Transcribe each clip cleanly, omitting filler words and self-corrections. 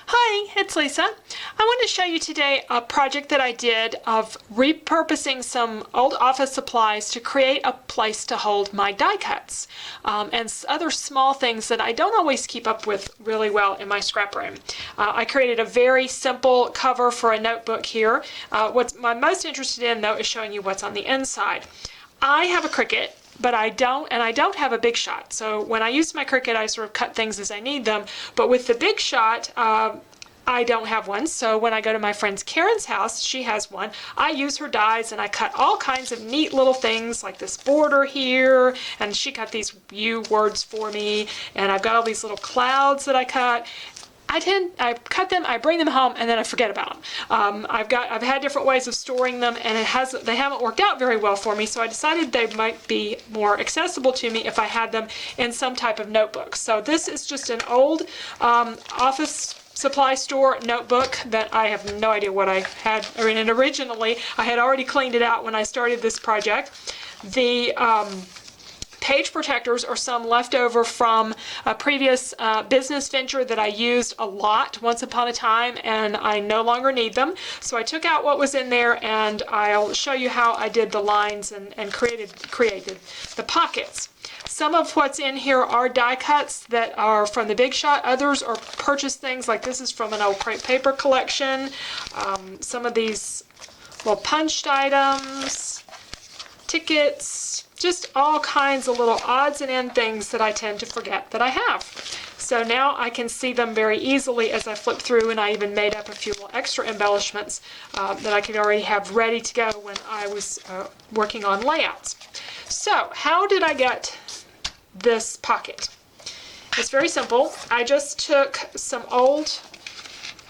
Hi, it's Lisa. I want to show you today a project that I did of repurposing some old office supplies to create a place to hold my die cuts and other small things that I don't always keep up with really well in my scrap room. I created a very simple cover for a notebook here. What I'm most interested in though is showing you what's on the inside. I have a Cricut, but I don't have a Big Shot. So when I use my Cricut, I sort of cut things as I need them. But with the Big Shot, I don't have one. So when I go to my friend Karen's house, she has one. I use her dies and I cut all kinds of neat little things like this border here, and she cut these U words for me, and I've got all these little clouds that I cut. I cut them, I bring them home, and then I forget about them. I've had different ways of storing them, and they haven't worked out very well for me. So I decided they might be more accessible to me if I had them in some type of notebook. So this is just an old office supply store notebook that I have no idea what I had in it originally. I had already cleaned it out when I started this project. The page protectors are some leftover from a previous business venture that I used a lot once upon a time, and I no longer need them. So I took out what was in there, and I'll show you how I did the lines and created the pockets. Some of what's in here are die cuts that are from the Big Shot. Others are purchased things, like this is from an old crepe paper collection. Some of these little punched items, tickets, just all kinds of little odds and end things that I tend to forget that I have. So now I can see them very easily as I flip through, and I even made up a few little extra embellishments that I could already have ready to go when I was working on layouts. So how did I get this pocket? It's very simple. I just took some old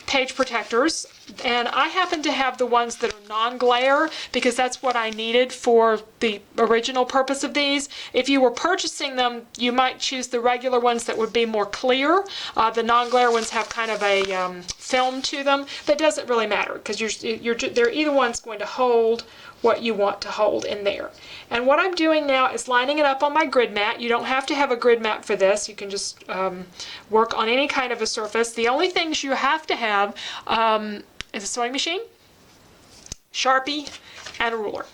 page protectors, and I happen to have the ones that are non-glare because that's what I needed for the original purpose of these. If you were purchasing them, you might choose the regular ones that would be more clear. The non-glare ones have kind of a film to them, but it doesn't really matter because they're either one's going to hold what you want to hold in there. And what I'm doing now is lining it up on my grid mat. You don't have to have a grid mat for this. You can just work on any kind of a surface. The only things you have to have is a sewing machine, Sharpie, and a ruler.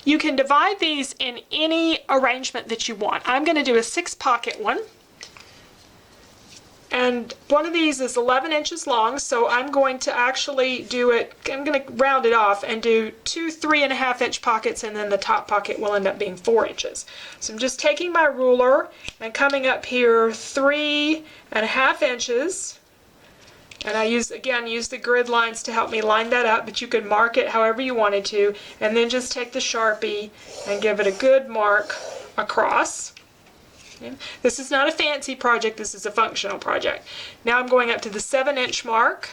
You can divide these in any arrangement that you want. I'm going to do a 6-pocket one. And one of these is 11 inches long, so I'm going to actually do it, I'm going to round it off and do 2 3.5-inch pockets, and then the top pocket will end up being 4 inches. So I'm just taking my ruler and coming up here 3.5 inches. And I use the grid lines to help me line that up, but you could mark it however you wanted to, and then just take the Sharpie and give it a good mark across. This is not a fancy project, this is a functional project. Now I'm going up to the 7-inch mark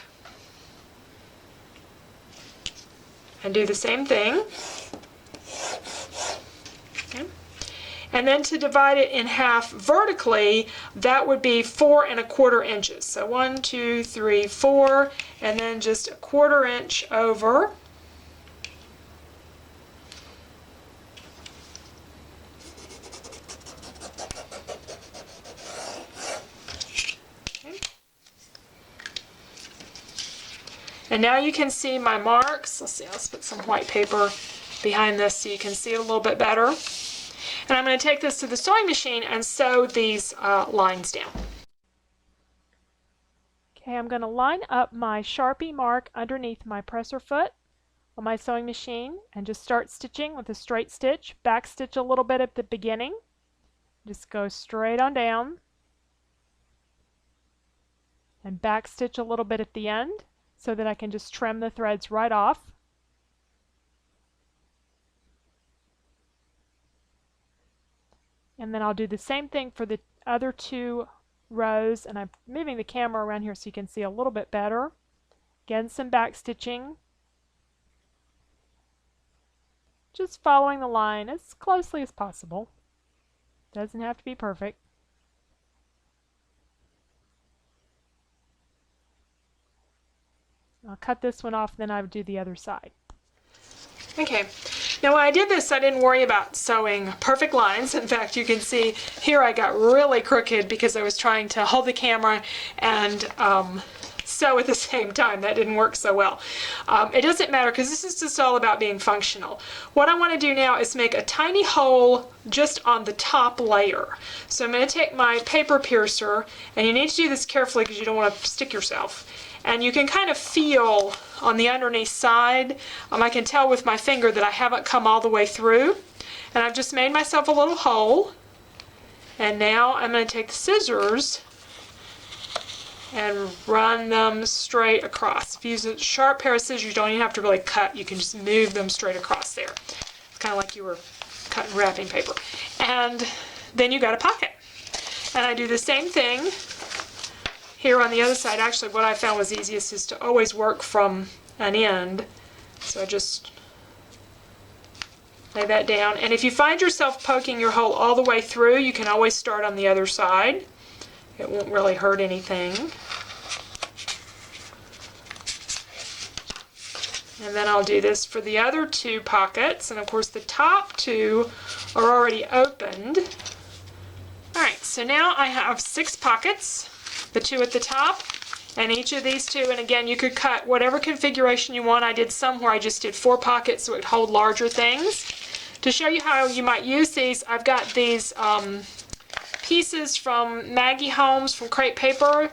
and do the same thing. Okay. And then to divide it in half vertically, that would be 4.25 inches. So 1, 2, 3, 4, and then just 1/4 inch over. And now you can see my marks. Let's see, let's put some white paper behind this so you can see it a little bit better. And I'm going to take this to the sewing machine and sew these lines down. Okay, I'm going to line up my Sharpie mark underneath my presser foot on my sewing machine and just start stitching with a straight stitch. Back stitch a little bit at the beginning. Just go straight on down. And back stitch a little bit at the end, so that I can just trim the threads right off. And then I'll do the same thing for the other 2 rows, and I'm moving the camera around here so you can see a little bit better. Again, some back stitching. Just following the line as closely as possible. Doesn't have to be perfect. I'll cut this one off, then I would do the other side. Okay, Now when I did this, I didn't worry about sewing perfect lines. In fact, you can see here I got really crooked because I was trying to hold the camera and sew at the same time. That didn't work so well. It doesn't matter because this is just all about being functional. What I want to do now is make a tiny hole just on the top layer. So I'm going to take my paper piercer, and you need to do this carefully because you don't want to stick yourself. And you can kind of feel on the underneath side, I can tell with my finger that I haven't come all the way through. And I've just made myself a little hole. And now I'm going to take the scissors and run them straight across. If you use a sharp pair of scissors, you don't even have to really cut. You can just move them straight across there. It's kind of like you were cutting wrapping paper. And then you got a pocket. And I do the same thing here on the other side. Actually, what I found was easiest is to always work from an end. So I just lay that down. And if you find yourself poking your hole all the way through, you can always start on the other side. It won't really hurt anything. And then I'll do this for the other two pockets. And of course the top two are already opened. Alright, so now I have 6 pockets. The 2 at the top, and each of these 2, and again you could cut whatever configuration you want. I did some where I just did 4 pockets so it would hold larger things. To show you how you might use these, I've got these pieces from Maggie Holmes from Crepe Paper.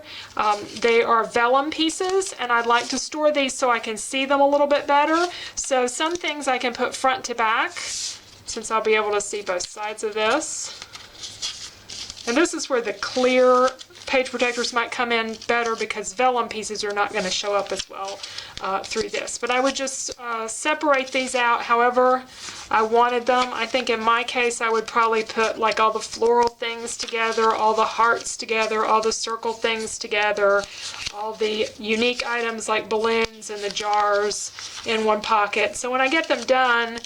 They are vellum pieces, and I'd like to store these so I can see them a little bit better. So some things I can put front to back, since I'll be able to see both sides of this. And this is where the clear page protectors might come in better because vellum pieces are not going to show up as well through this. But I would just separate these out however I wanted them. I think in my case I would probably put like all the floral things together, all the hearts together, all the circle things together, all the unique items like balloons and the jars in one pocket. So when I get them done,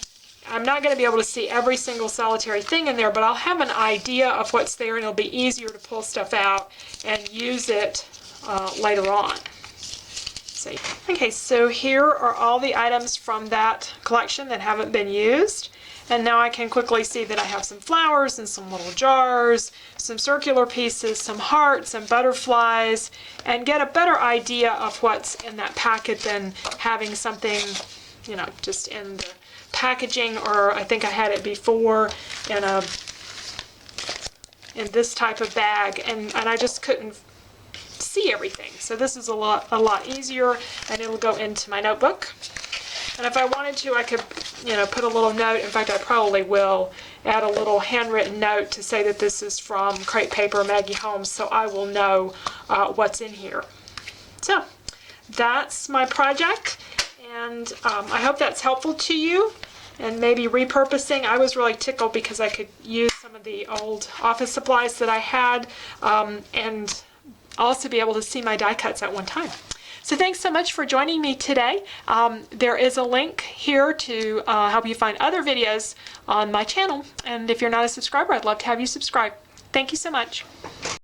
I'm not going to be able to see every single solitary thing in there, but I'll have an idea of what's there, and it'll be easier to pull stuff out and use it later on. Okay, so here are all the items from that collection that haven't been used. And now I can quickly see that I have some flowers and some little jars, some circular pieces, some hearts and butterflies, and get a better idea of what's in that packet than having something, you know, just in the packaging, or I think I had it before in this type of bag, and I just couldn't see everything. So this is a lot easier, and it'll go into my notebook. And if I wanted to, I could, you know, put a little note. In fact, I probably will add a little handwritten note to say that this is from Crepe Paper Maggie Holmes, so I will know what's in here. So that's my project. And I hope that's helpful to you, and maybe repurposing. I was really tickled because I could use some of the old office supplies that I had and also be able to see my die cuts at one time. So thanks so much for joining me today. There is a link here to help you find other videos on my channel, and if you're not a subscriber, I'd love to have you subscribe. Thank you so much.